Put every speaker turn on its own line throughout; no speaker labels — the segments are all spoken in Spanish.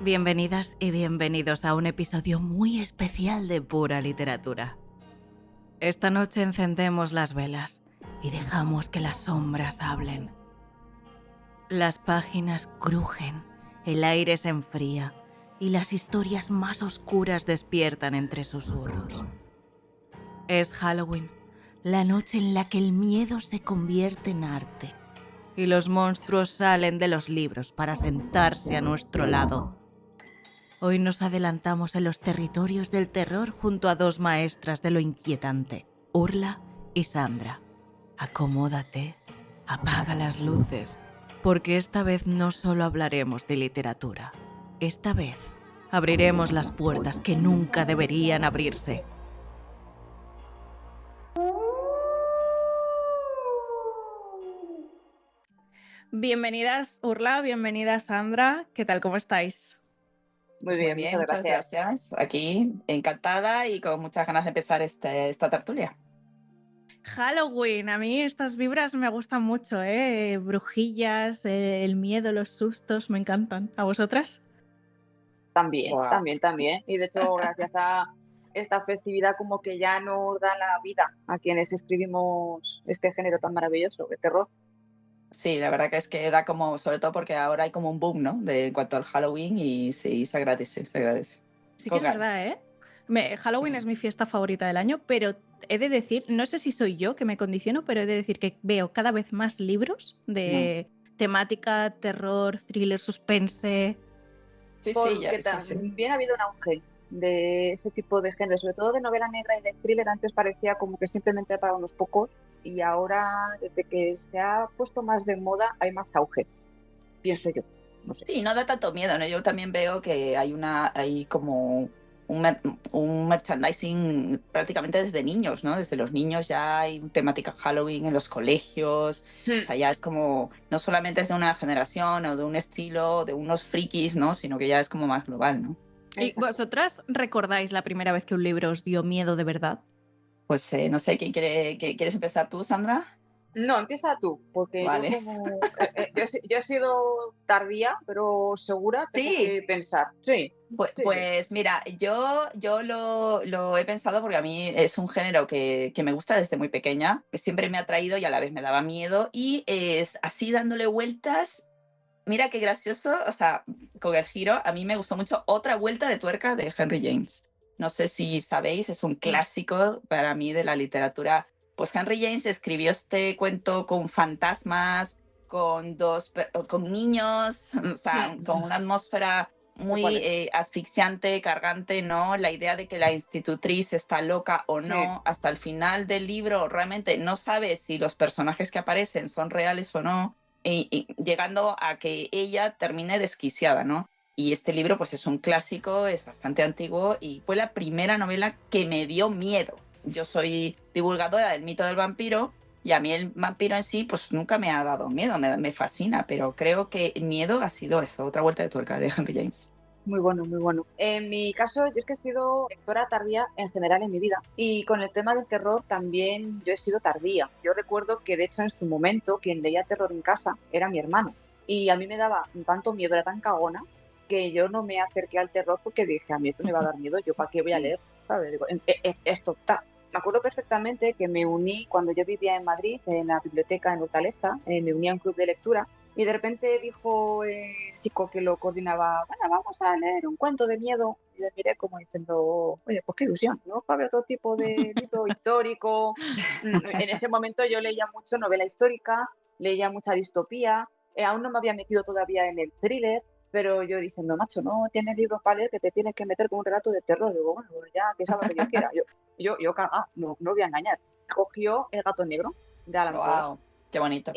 Bienvenidas y bienvenidos a un episodio muy especial de Pura Literatura. Esta noche encendemos las velas y dejamos que las sombras hablen. Las páginas crujen, el aire se enfría y las historias más oscuras despiertan entre susurros. Es Halloween, la noche en la que el miedo se convierte en arte y los monstruos salen de los libros para sentarse a nuestro lado. Hoy nos adelantamos en los territorios del terror junto a dos maestras de lo inquietante, Urla y Sandra. Acomódate, apaga las luces, porque esta vez no solo hablaremos de literatura. Esta vez abriremos las puertas que nunca deberían abrirse. Bienvenidas, Urla, bienvenidas, Sandra. ¿Qué tal? ¿Cómo estáis?
Muy bien, muchas gracias. Aquí encantada y con muchas ganas de empezar esta tertulia.
Halloween, a mí estas vibras me gustan mucho, ¿eh? Brujillas, el miedo, los sustos, me encantan. ¿A vosotras?
También,
Wow.
también. Y de hecho, gracias a esta festividad como que ya nos da la vida a quienes escribimos este género tan maravilloso, de terror.
Sí, la verdad que es que da como, sobre todo porque ahora hay como un boom, ¿no? En cuanto al Halloween y sí, se agradece, se agradece.
Sí que
Con
es verdad, ¿eh? Halloween es mi fiesta favorita del año, pero he de decir, no sé si soy yo que me condiciono, pero he de decir que veo cada vez más libros de temática, terror, thriller, suspense.
Sí,
Porque
sí, sí.
también ha habido un auge de ese tipo de género, sobre todo de novela negra y de thriller. Antes parecía como que simplemente para unos pocos y ahora, desde que se ha puesto más de moda, hay más auge, pienso yo. No sé.
Sí, no da tanto miedo, ¿no? Yo también veo que hay como un merchandising prácticamente desde niños, ¿no? Desde los niños ya hay temática Halloween en los colegios. O sea, ya es como, no solamente es de una generación o de un estilo, de unos frikis, ¿no? Sino que ya es como más global, ¿no?
¿Y
Exacto.
vosotras recordáis la primera vez que un libro os dio miedo de verdad?
Pues no sé, ¿quieres empezar tú, Sandra?
No, empieza tú, porque yo
Vale.
como yo he sido tardía, pero segura tengo
Sí.
que pensar. Sí, sí, sí.
Pues mira, yo lo he pensado porque a mí es un género que me gusta desde muy pequeña, que siempre me ha atraído y a la vez me daba miedo y es así dándole vueltas. Mira qué gracioso, o sea, con el giro, a mí me gustó mucho Otra vuelta de tuerca de Henry James. No sé si sabéis, es un
Mm.
clásico para mí de la literatura. Pues Henry James escribió este cuento con fantasmas, con niños, o sea, con una atmósfera
Sé cuál
muy
es.
asfixiante, cargante, ¿no? La idea de que la institutriz está loca o
Sí,
no, hasta el final del libro realmente no sabes si los personajes que aparecen son reales o no, y llegando a que ella termine desquiciada, ¿no? Y este libro pues es un clásico, es bastante antiguo y fue la primera novela que me dio miedo. Yo soy divulgadora del mito del vampiro y a mí el vampiro en sí pues nunca me ha dado miedo, me fascina, pero creo que el miedo ha sido eso, Otra vuelta de tuerca de Henry James.
muy bueno, muy bueno. En mi caso, yo es que he sido lectora tardía en general en mi vida y con el tema del terror también yo he sido tardía. Yo recuerdo que de hecho en su momento quien leía terror en casa era mi hermano y a mí me daba tanto miedo, era tan cagona que yo no me acerqué al terror porque dije, a mí esto me va a dar miedo, yo para qué voy a leer, ¿sabes? Digo, esto está. Me acuerdo perfectamente que me uní cuando yo vivía en Madrid, en la biblioteca en Hortaleza, me uní a un club de lectura y de repente dijo el chico que lo coordinaba, bueno, vamos a leer un cuento de miedo. Y le miré como diciendo, oye, pues qué ilusión, ¿no? Para ver otro tipo de libro histórico. En ese momento yo leía mucho novela histórica, leía mucha distopía, aún no me había metido todavía en el thriller, pero yo diciendo, macho, no tienes libros para leer que te tienes que meter con un relato de terror. Digo, bueno, pues ya que salga lo que yo quiera. No voy a engañar. Cogió El gato negro de Alan Moore.
Wow, qué bonito.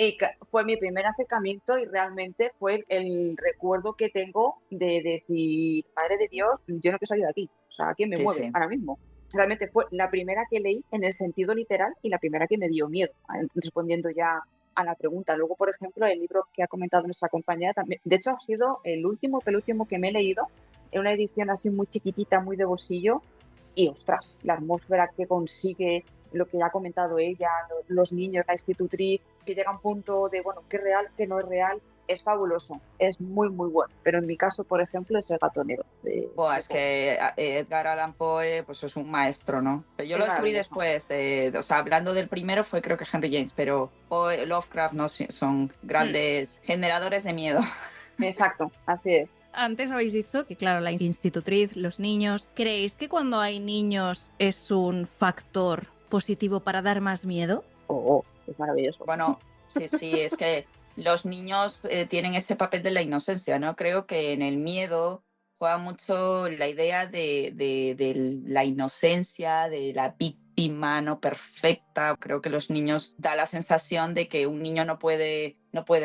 Fue mi primer acercamiento y realmente fue el recuerdo que tengo de decir, Madre de Dios, yo no quiero salir de aquí. O sea, ¿quién me
Sí,
mueve
sí.
ahora mismo? Realmente fue la primera que leí en el sentido literal y la primera que me dio miedo, respondiendo ya a la pregunta. Luego, por ejemplo, el libro que ha comentado nuestra compañera también, de hecho, ha sido el último penúltimo que me he leído, en una edición así muy chiquitita, muy de bolsillo, y ostras, la atmósfera que consigue, lo que ya ha comentado ella, los niños, la institutriz, que llega a un punto de, bueno, qué es real, qué no es real. es fabuloso, es muy, muy bueno. Pero en mi caso, por ejemplo, es El gato negro
Buah,
de
es
Poe.
que Edgar Allan Poe pues es un maestro, ¿no? Pero yo
Es
lo descubrí
maravilloso.
después, o sea, hablando del primero fue creo que Henry James, pero Poe, Lovecraft no son
Mm,
grandes generadores de miedo.
exacto, así es.
Antes habéis dicho que, claro, la institutriz, los niños. ¿Creéis que cuando hay niños es un factor positivo para dar más miedo?
Es maravilloso.
Bueno, sí, es que los niños tienen ese papel de la inocencia, ¿no? Creo que en el miedo juega mucho la idea de la inocencia, de la víctima no perfecta. Creo que los niños da la sensación de que un niño no puede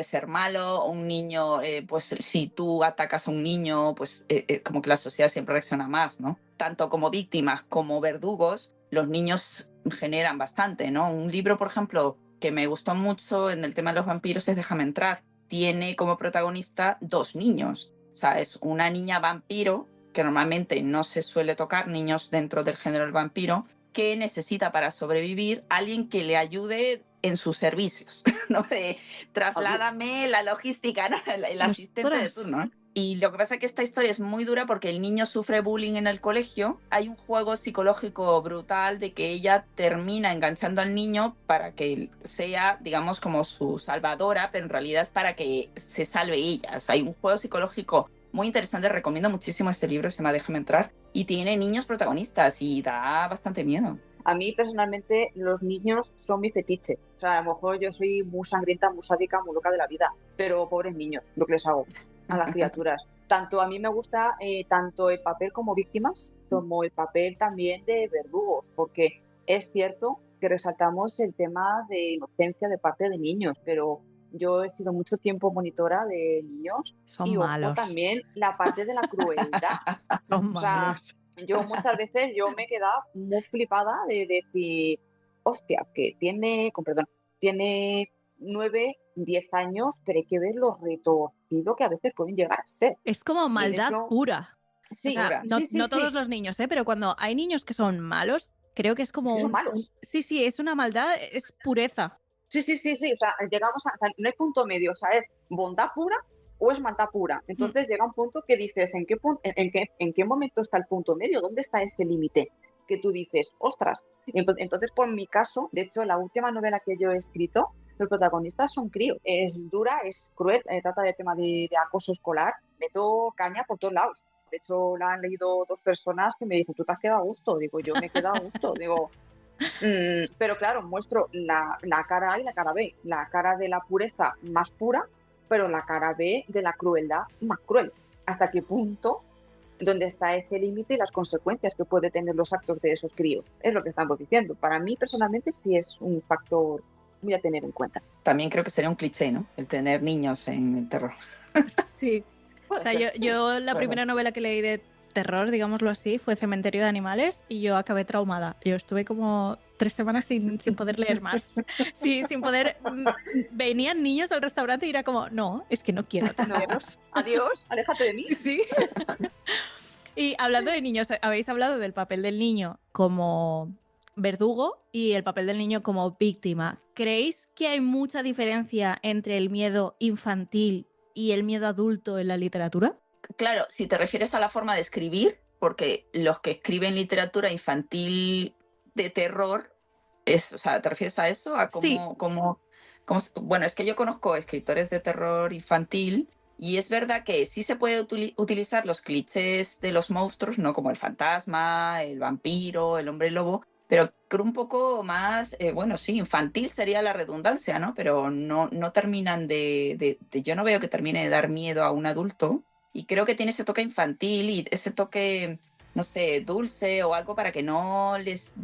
ser malo, un niño, pues si tú atacas a un niño, pues como que la sociedad siempre reacciona más, ¿no? Tanto como víctimas como verdugos, los niños generan bastante, ¿no? Un libro, por ejemplo, que me gustó mucho en el tema de los vampiros es Déjame entrar. Tiene como protagonista 2 niños. O sea, es una niña vampiro, que normalmente no se suele tocar niños dentro del género del vampiro, que necesita para sobrevivir alguien que le ayude en sus servicios, ¿no? De
Adiós.
trasládame la logística, ¿no? El asistente de
¡Ostras!
turno. Y lo que pasa es que esta historia es muy dura porque el niño sufre bullying en el colegio. Hay un juego psicológico brutal de que ella termina enganchando al niño para que sea, digamos, como su salvadora, pero en realidad es para que se salve ella. O sea, hay un juego psicológico muy interesante. Recomiendo muchísimo este libro, se llama Déjame entrar. Y tiene niños protagonistas y da bastante miedo.
A mí personalmente los niños son mi fetiche. O sea, a lo mejor yo soy muy sangrienta, muy sádica, muy loca de la vida, pero pobres niños, lo que les hago a las criaturas. Tanto a mí me gusta tanto el papel como víctimas, como el papel también de verdugos, porque es cierto que resaltamos el tema de inocencia de parte de niños, pero yo he sido mucho tiempo monitora de niños
Son
y ojo
malos.
también la parte de la crueldad.
Son
O sea,
malos.
yo muchas veces yo me he quedado muy flipada de decir, hostia, que tiene, con perdón, tiene 9, 10 años, pero hay que ver lo retorcido que a veces pueden llegar a ser.
Es como
Y de
maldad
hecho,
pura. O
sí,
sea,
Pura.
no,
sí, sí,
no todos
sí,
los niños, ¿eh? Pero cuando hay niños que son malos, creo que es
es
como
que son
un...
malos.
Sí, sí, es una maldad, es pureza.
Sí, sí, sí, sí, o sea, llegamos a, o sea, no hay punto medio, o sea, es bondad pura o es maldad pura.
Mm.
Entonces llega un punto que dices, ¿en qué momento está el punto medio? ¿Dónde está ese límite? Que tú dices, ostras. Entonces, por mi caso, de hecho, la última novela que yo he escrito, los protagonistas son críos. Es dura, es cruel, trata de tema de acoso escolar, meto caña por todos lados. De hecho, la han leído 2 personas que me dicen, ¿tú te has quedado a gusto? Digo, yo me he quedado a gusto. Digo, pero claro, muestro la cara A y la cara B. La cara de la pureza más pura, pero la cara B de la crueldad más cruel. ¿Hasta qué punto? ¿Dónde está ese límite y las consecuencias que puede tener los actos de esos críos? Es lo que estamos diciendo. Para mí, personalmente, sí es un factor muy a tener en cuenta.
También creo que sería un cliché, ¿no? El tener niños en el terror.
Sí. O
Puede
sea,
ser,
yo,
sí.
yo la
Bueno,
primera novela que leí de terror, digámoslo así, fue Cementerio de Animales y yo acabé traumada. Yo estuve como 3 semanas sin poder leer más. Sí, sin poder... Venían niños al restaurante y era como, no, es que no quiero
No.
atenderlos.
Adiós, aléjate de mí.
Sí, sí. Y hablando de niños, habéis hablado del papel del niño como verdugo y el papel del niño como víctima. ¿Creéis que hay mucha diferencia entre el miedo infantil y el miedo adulto en la literatura?
claro, si te refieres a la forma de escribir, porque los que escriben literatura infantil de terror, o sea, ¿te refieres a eso? A
Sí,
bueno, es que yo conozco escritores de terror infantil y es verdad que sí se puede utilizar los clichés de los monstruos, ¿no? Como el fantasma, el vampiro, el hombre lobo, pero creo un poco más, bueno, sí, infantil sería la redundancia, ¿no? Pero no terminan yo no veo que termine de dar miedo a un adulto y creo que tiene ese toque infantil y ese toque, no sé, dulce o algo para que no les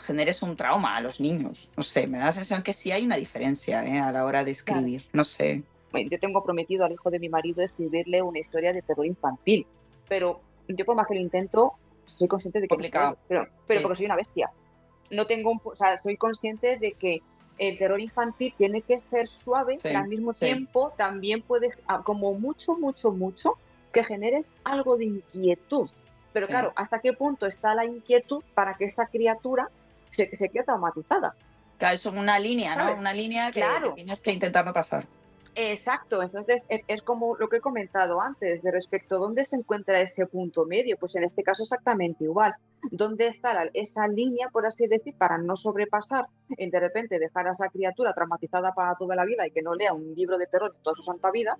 generes un trauma a los niños. No sé, me da la sensación que sí hay una diferencia, a la hora de
Claro.
escribir. No sé.
Bueno, yo tengo prometido al hijo de mi marido escribirle una historia de terror infantil, pero yo por más que lo intento, soy consciente de que no
Complicado.
puedo, pero
Sí,
porque soy una bestia. No tengo o sea, soy consciente de que el terror infantil tiene que ser suave, pero
sí,
al mismo
sí,
tiempo también puede, como mucho, mucho, mucho, que generes algo de inquietud. Pero
sí.
claro, ¿hasta qué punto está la inquietud para que esa criatura se quede traumatizada?
Claro, es una línea, ¿no?
¿Sabes?
Una línea que
Claro,
tienes que intentar no pasar.
Exacto, entonces es como lo que he comentado antes, de respecto a dónde se encuentra ese punto medio, pues en este caso exactamente igual. ¿Dónde está esa línea, por así decir, para no sobrepasar en de repente dejar a esa criatura traumatizada para toda la vida y que no lea un libro de terror toda su santa vida?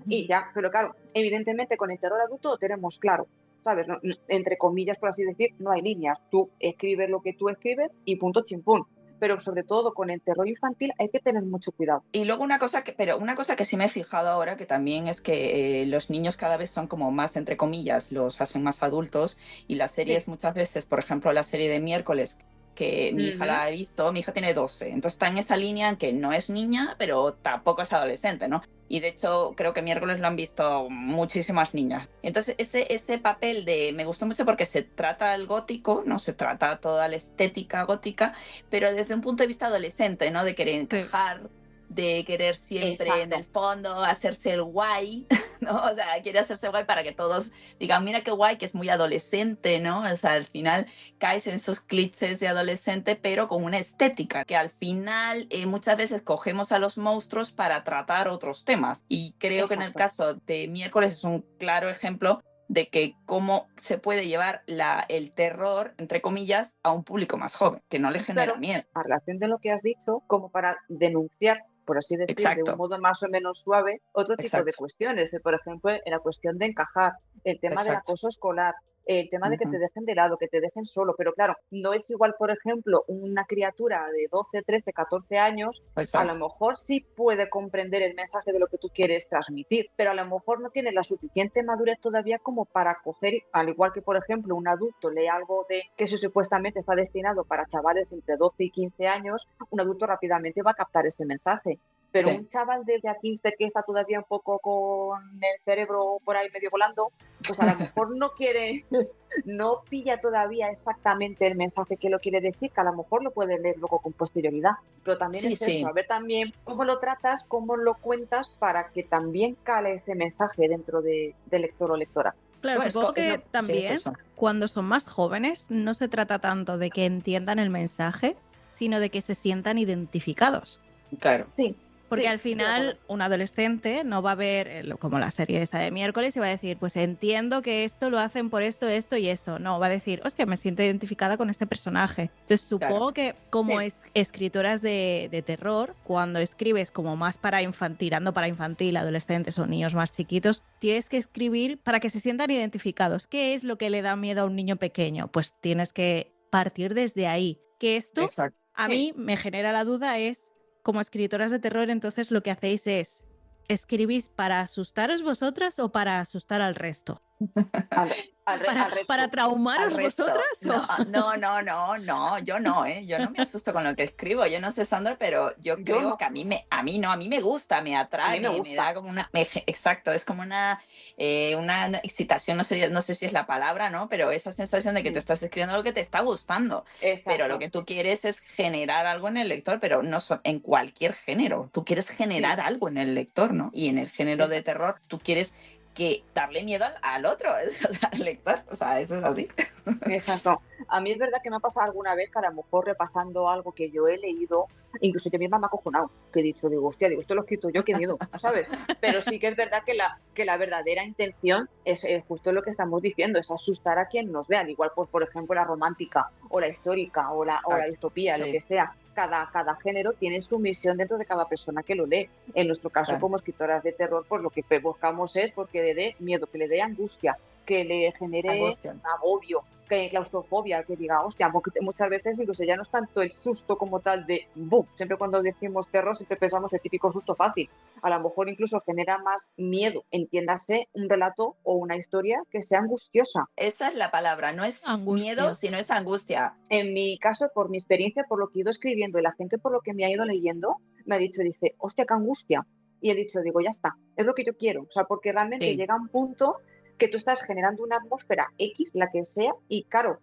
Y ya, pero claro, evidentemente con el terror adulto lo tenemos claro, ¿sabes? Entre comillas, por así decir, no hay líneas. Tú escribes lo que tú escribes y punto chimpún. Pero sobre todo con el terror infantil hay que tener mucho cuidado.
Y luego una cosa que sí me he fijado ahora, que también es que los niños cada vez son como más, entre comillas, los hacen más adultos y las
Sí.
series muchas veces, por ejemplo, la serie de miércoles que mi hija
Ujú.
la ha visto, mi hija tiene 12, entonces está en esa línea en que no es niña, pero tampoco es adolescente, ¿no? Y de hecho creo que miércoles lo han visto muchísimas niñas. Entonces ese papel me gustó mucho porque se trata el gótico, ¿no? Se trata toda la estética gótica, pero desde un punto de vista adolescente, ¿no? De querer
Sí.
encajar, de querer siempre en el
Exacto.
fondo hacerse el guay, ¿no? O sea, quiere hacerse guay para que todos digan, mira qué guay, que es muy adolescente, ¿no? O sea, al final caes en esos clichés de adolescente, pero con una estética, que al final muchas veces cogemos a los monstruos para tratar otros temas. Y creo que en el
Exacto.
caso de Miércoles es un claro ejemplo de que cómo se puede llevar el terror, entre comillas, a un público más joven, que no le genera
Claro,
miedo.
a relación de lo que has dicho, como para denunciar, por así decir, de un
Exacto,
modo más o menos suave, otro tipo de
exacto,
cuestiones. Por ejemplo, en la cuestión de encajar, el tema del
exacto.
acoso escolar, el tema de que te
Ujú.
dejen de lado, que te dejen solo. Pero claro, no es igual, por ejemplo, una criatura de 12, 13, 14 años, a lo
Exacto.
mejor sí puede comprender el mensaje de lo que tú quieres transmitir, pero a lo mejor no tiene la suficiente madurez todavía como para coger, al igual que, por ejemplo, un adulto lee algo de que eso supuestamente está destinado para chavales entre 12 y 15 años, un adulto rápidamente va a captar ese mensaje. Pero
Sí.
un chaval de ya 15 que está todavía un poco con el cerebro por ahí medio volando, pues a lo mejor no quiere, no pilla todavía exactamente el mensaje que lo quiere decir, que a lo mejor lo puede leer luego con posterioridad. Pero también
Sí,
es eso,
sí,
a ver también cómo lo tratas, cómo lo cuentas para que también cale ese mensaje dentro del lector o lectora.
Claro,
no,
supongo que
sí, es
también
eso.
cuando son más jóvenes no se trata tanto de que entiendan el mensaje, sino de que se sientan identificados.
Claro,
Sí,
Porque
sí,
al
estoy de acuerdo.
final un adolescente no va a ver, como la serie esta de miércoles, y va a decir, pues entiendo que esto lo hacen por esto, esto y esto. No, va a decir, hostia, me siento identificada con este personaje. Entonces
claro.
supongo que como
Sí,
escritoras de terror, cuando escribes como más para infantil, tirando para infantil, adolescentes o niños más chiquitos, tienes que escribir para que se sientan identificados. ¿Qué es lo que le da miedo a un niño pequeño? Pues tienes que partir desde ahí. Que esto
Exacto.
a
sí.
mí me genera la duda es como escritoras de terror, entonces lo que hacéis es, ¿escribís para asustaros vosotras o para asustar al resto?
Al, al
¿Para
resto.
Al
traumaros
resto.
vosotras?
No, no, no, no, no, yo no, ¿eh? Yo no me asusto con lo que escribo. Yo no sé, Sandra, pero yo
Yo
creo
no,
que a mí no, a mí me gusta, me
a
atrae,
mí me
me da
gusta.
como exacto, es como una excitación, no sé si es la palabra, ¿no? Pero esa sensación de que tú
Mm,
estás escribiendo algo que te está gustando. Pero lo
exacto.
que tú quieres es generar algo en el lector, pero no en cualquier género. Tú quieres
Sí,
generar algo en el lector, ¿no? Y en el género de
exacto.
terror, tú quieres que darle miedo al otro, o sea, al lector. O sea, eso es así.
Exacto. A mí es verdad que me ha pasado alguna vez que a lo mejor repasando algo que yo he leído, incluso yo misma me ha acojonado, que he dicho, digo, hostia, digo, esto lo he escrito yo, qué miedo, ¿sabes? Pero sí que es verdad que la verdadera intención es justo lo que estamos diciendo, es asustar a quien nos vea, al igual, pues, por ejemplo, la romántica o la histórica o la
Exacto.
distopía, lo que
Sí,
sea. Cada género tiene su misión dentro de cada persona que lo lee. En nuestro caso,
claro.
como escritoras de terror, pues lo que buscamos es porque le dé miedo, que le dé angustia, que le genere
Angustia.
agobio, que claustrofobia, que diga, hostia, porque muchas veces incluso ya no es tanto el susto como tal de boom. Siempre cuando decimos terror, siempre pensamos el típico susto fácil. A lo mejor incluso genera más miedo, entiéndase un relato o una historia que sea angustiosa.
Esa es la palabra, no es miedo,
Angustia.
sino es angustia.
En mi caso, por mi experiencia, por lo que he ido escribiendo y la gente por lo que me ha ido leyendo, me ha dicho, dice, hostia, qué angustia. Y he dicho, digo, ya está, es lo que yo quiero. O sea, porque realmente
Sí,
llega un punto que tú estás generando una atmósfera X, la que sea, y claro,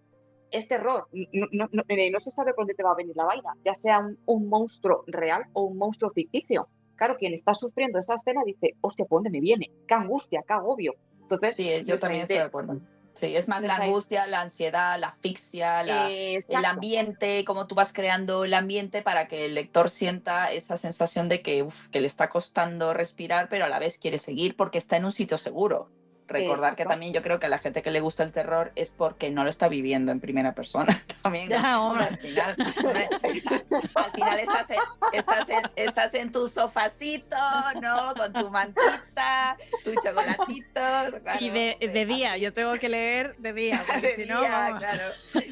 es terror. No se sabe por dónde te va a venir la vaina, ya sea un monstruo real o un monstruo ficticio. Claro, quien está sufriendo esa escena dice, hostia, ¿por dónde me viene? Qué angustia, qué agobio. Entonces,
sí, yo también estoy de
nuestra,
acuerdo. Sí, es más la
Entonces,
angustia, la ansiedad, la asfixia, el
exacto.
ambiente, cómo tú vas creando el ambiente para que el lector sienta esa sensación de que le está costando respirar, pero a la vez quiere seguir porque está en un sitio seguro. Recordar que
Exacto.
también yo creo que a la gente que le gusta el terror es porque no lo está viviendo en primera persona también, ¿no?
Ya,
Hombre,
hombre.
al final estás en tu sofacito, ¿no? Con tu mantita, tu chocolatitos, claro.
Y de día,
así.
yo tengo que leer de día, porque
De
si no,
día,
vamos.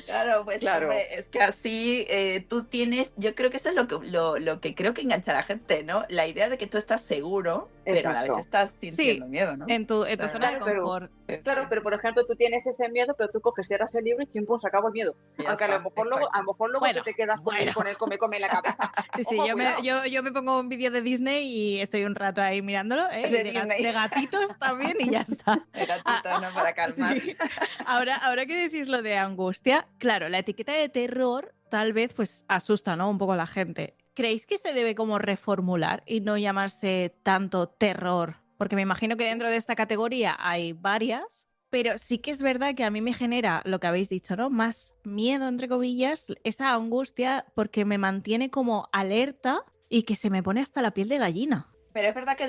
claro, pues
Claro.
hombre, es que así tú tienes, yo creo que eso es lo que creo que engancha a la gente, ¿no? La idea de que tú estás seguro, pero a la vez
Exacto.
estás sintiendo
Sí,
miedo, ¿no?
en tu
O sea,
zona de
Claro, pero,
confort.
claro, pero por ejemplo, tú tienes ese miedo, pero tú coges, cierras el libro y chimpum, se acabó el miedo.
ya
Aunque a lo
está,
mejor luego,
exacto.
tú te quedas con el come en la cabeza.
Sí,
Ojo,
yo
cuidado.
yo me pongo un vídeo de Disney y estoy un rato ahí mirándolo, ¿eh?
De
Y
Disney.
de gatitos también y ya está.
El gatito, ¿no? Para calmar.
Sí. Ahora que decís lo de angustia, claro, la etiqueta de terror tal vez pues asusta, ¿no? Un poco a la gente. ¿Creéis que se debe como reformular y no llamarse tanto terror? Porque me imagino que dentro de esta categoría hay varias, pero sí que es verdad que a mí me genera lo que habéis dicho, ¿no? Más miedo, entre comillas, esa angustia porque me mantiene como alerta y que se me pone hasta la piel de gallina.
Pero es verdad que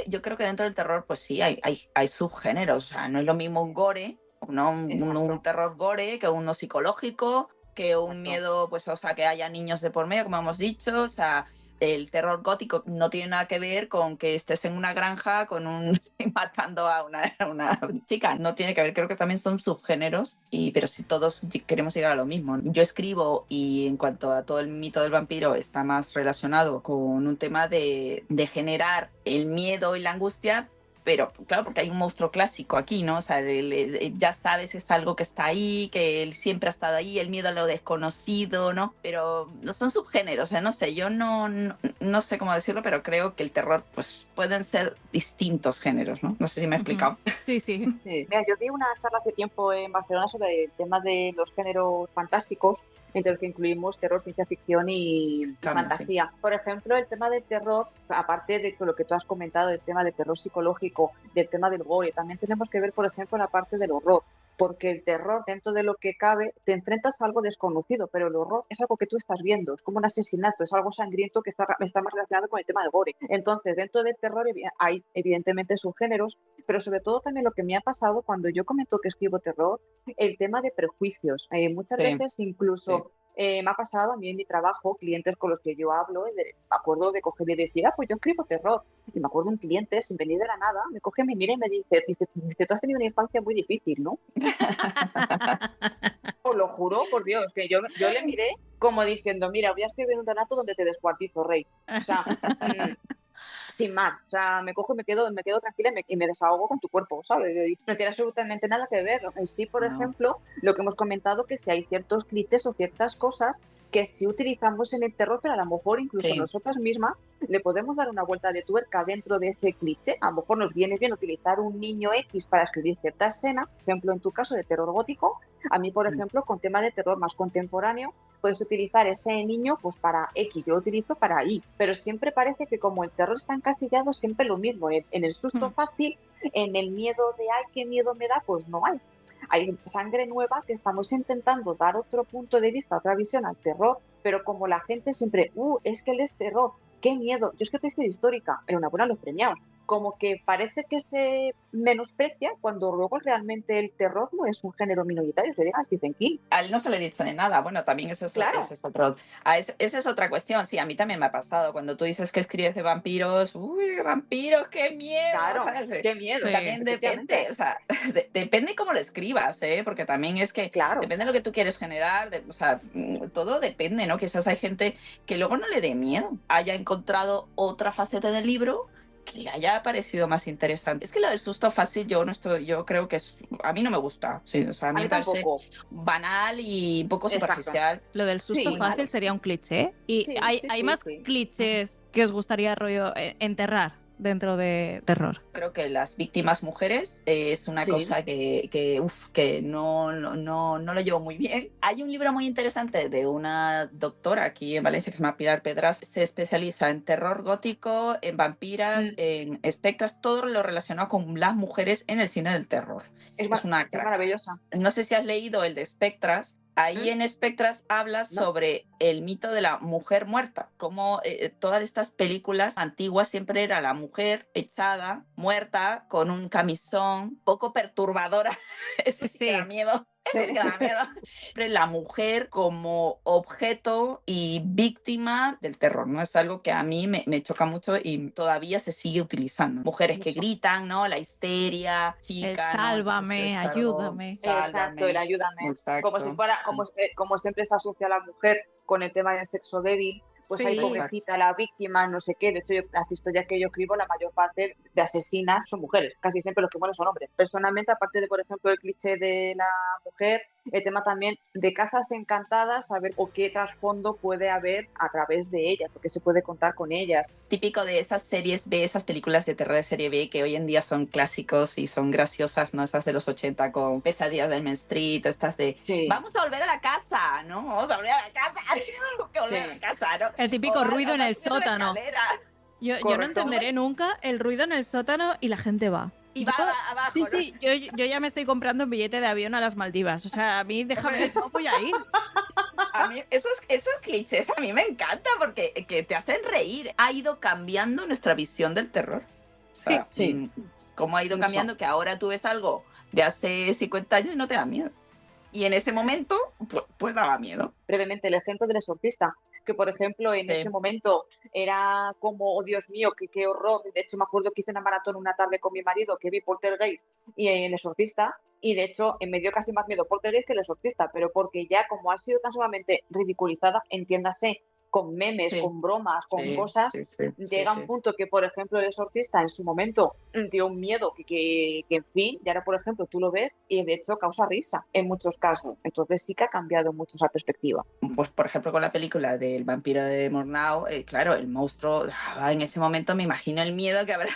yo creo que dentro del terror, pues sí, hay subgéneros. O sea, no es lo mismo un gore, ¿no? Un
Exacto.
terror gore que uno psicológico, que un
Exacto.
miedo, pues, o sea, que haya niños de por medio, como hemos dicho. O sea, el terror gótico no tiene nada que ver con que estés en una granja con matando a una chica. No tiene que ver, creo que también son subgéneros, pero si todos queremos llegar a lo mismo. Yo escribo y en cuanto a todo el mito del vampiro está más relacionado con un tema de generar el miedo y la angustia. Pero claro, porque hay un monstruo clásico aquí, ¿no? O sea, ya sabes, es algo que está ahí, que él siempre ha estado ahí, el miedo a lo desconocido, ¿no? Pero no son subgéneros, no sé, yo no sé cómo decirlo, pero creo que el terror, pues pueden ser distintos géneros, ¿no? No sé si me he explicado.
Sí, sí.
Sí. Mira, yo di una charla hace tiempo en Barcelona sobre el tema de los géneros fantásticos, entre los que incluimos terror, ciencia ficción y
También, sí.
fantasía. Por ejemplo, el tema del terror, aparte de lo que tú has comentado, del tema del terror psicológico, del tema del gore, también tenemos que ver, por ejemplo, la parte del horror. Porque el terror, dentro de lo que cabe, te enfrentas a algo desconocido, pero el horror es algo que tú estás viendo, es como un asesinato, es algo sangriento que está más relacionado con el tema del gore. Entonces, dentro del terror hay evidentemente subgéneros, pero sobre todo también lo que me ha pasado cuando yo comento que escribo terror, el tema de prejuicios. Muchas
Sí,
veces incluso
sí.
me ha pasado a mí en mi trabajo, clientes con los que yo hablo, me acuerdo de coger y decir, pues yo escribo terror. Y me acuerdo un cliente, sin venir de la nada, me coge, me mira y me dice, tú has tenido una infancia muy difícil, ¿no? Os lo juro, por Dios, que yo le miré como diciendo, mira, voy a escribir un donato donde te descuartizo, rey. O sea, sin más, o sea, me cojo y me quedo tranquila y me desahogo con tu cuerpo, ¿sabes? No tiene absolutamente nada que ver. En sí, por
No.
ejemplo, lo que hemos comentado, que si hay ciertos clichés o ciertas cosas que sí utilizamos en el terror, pero a lo mejor incluso
Sí.
nosotras mismas le podemos dar una vuelta de tuerca dentro de ese cliché. A lo mejor nos viene bien utilizar un niño X para escribir cierta escena, por ejemplo, en tu caso de terror gótico. A mí, por ejemplo, con tema de terror más contemporáneo, puedes utilizar ese niño pues para X, yo lo utilizo para Y, pero siempre parece que como el terror está encasillado, siempre lo mismo, en el susto fácil, en el miedo de ay, qué miedo me da, pues no hay. Hay sangre nueva que estamos intentando dar otro punto de vista, otra visión al terror, pero como la gente siempre, es que él es terror, qué miedo, yo es que soy histórica, enhorabuena a los premiados, como que parece que se menosprecia cuando luego realmente el terror no es un género minoritario, se diga Stephen King.
A él no se le dice nada. Bueno, también
Claro.
esa es otra cuestión. Sí, a mí también me ha pasado. Cuando tú dices que escribes de vampiros, uy, vampiros, qué miedo.
Claro,
¿sabes?
qué miedo.
Sí.
También depende, o sea, depende cómo lo escribas, ¿eh? Porque también es que
Claro.
depende de lo que tú quieres generar, o sea, todo depende, ¿no? Quizás hay gente que luego no le dé miedo, haya encontrado otra faceta del libro que le haya parecido más interesante. Es que lo del susto fácil yo creo que a mí no me gusta. Sí, o sea, a mí me parece
tampoco.
banal y un poco
Exacto.
superficial.
Lo del susto
Sí,
fácil
vale.
sería un cliché. ¿Y
Sí,
hay
sí,
más
sí.
clichés que os gustaría rollo enterrar?
dentro de terror.
Creo que las víctimas mujeres es una
Sí.
cosa que no lo llevo muy bien. Hay un libro muy interesante de una doctora aquí en Valencia que se llama Pilar Pedras. Se especializa en terror gótico, en vampiras, en espectros, todo lo relacionado con las mujeres en el cine del terror. Es una
Es
crack.
maravillosa.
No sé si has leído el de Spectras. Ahí en Spectras hablas
No.
sobre el mito de la mujer muerta, como todas estas películas antiguas siempre era la mujer echada, muerta, con un camisón, poco perturbadora. Eso sí que da miedo. Eso sí que da miedo. Siempre la mujer como objeto y víctima del terror, ¿no? Es algo que a mí me choca mucho y todavía se sigue utilizando. Mujeres que
Mucho.
gritan, ¿no? La histeria, chica, ¿no?
Sálvame,
Entonces es algo-
ayúdame.
Exacto, el ayúdame.
Exacto.
Como si fuera, como siempre se asocia a la mujer con el tema del sexo débil, pues hay
Sí.
pobrecita, la víctima, no sé qué. De hecho, las historias que yo escribo, la mayor parte de asesinas son mujeres. Casi siempre los que mueren son hombres. Personalmente, aparte de, por ejemplo, el cliché de la mujer, el tema también de casas encantadas, saber o qué trasfondo puede haber a través de ellas, porque se puede contar con ellas.
Típico de esas series B, esas películas de terror de serie B que hoy en día son clásicos y son graciosas, ¿no? Estas de los 80 con Pesadillas del Main Street, estas de
Sí.
vamos a volver a la casa, ¿no? Vamos a volver a la casa. Tenemos que volver a la casa, ¿no?
El típico
O
ruido en
vas
el
subiendo la
sótano.
escalera.
Yo no
Correcto.
entenderé nunca el ruido en el sótano y la gente va.
Y va abajo,
Sí,
¿no?
sí, yo ya me estoy comprando un billete de avión a las Maldivas. O sea, a mí déjame, no voy a ir.
A mí esos clichés a mí me encantan porque que te hacen reír. Ha ido cambiando nuestra visión del terror. O sea,
Sí.
cómo ha ido
Mucho.
cambiando que ahora tú ves algo de hace 50 años y no te da miedo. Y en ese momento, pues daba miedo.
Brevemente, el ejemplo del exorcista, que por ejemplo en
Sí.
ese momento era como, oh Dios mío, qué horror. De hecho, me acuerdo que hice una maratón una tarde con mi marido, que vi Poltergeist y el exorcista, y de hecho me dio casi más miedo Poltergeist que el exorcista, pero porque ya como ha sido tan sumamente ridiculizada, entiéndase, con memes,
Sí.
con bromas, con
Sí,
cosas,
sí,
llega un punto que, por ejemplo, el exorcista en su momento dio un miedo que en fin, y ahora, por ejemplo, tú lo ves y de hecho causa risa en muchos casos. Entonces sí que ha cambiado mucho esa perspectiva.
Pues, por ejemplo, con la película del vampiro de Murnau, claro, el monstruo, en ese momento me imagino el miedo que habrá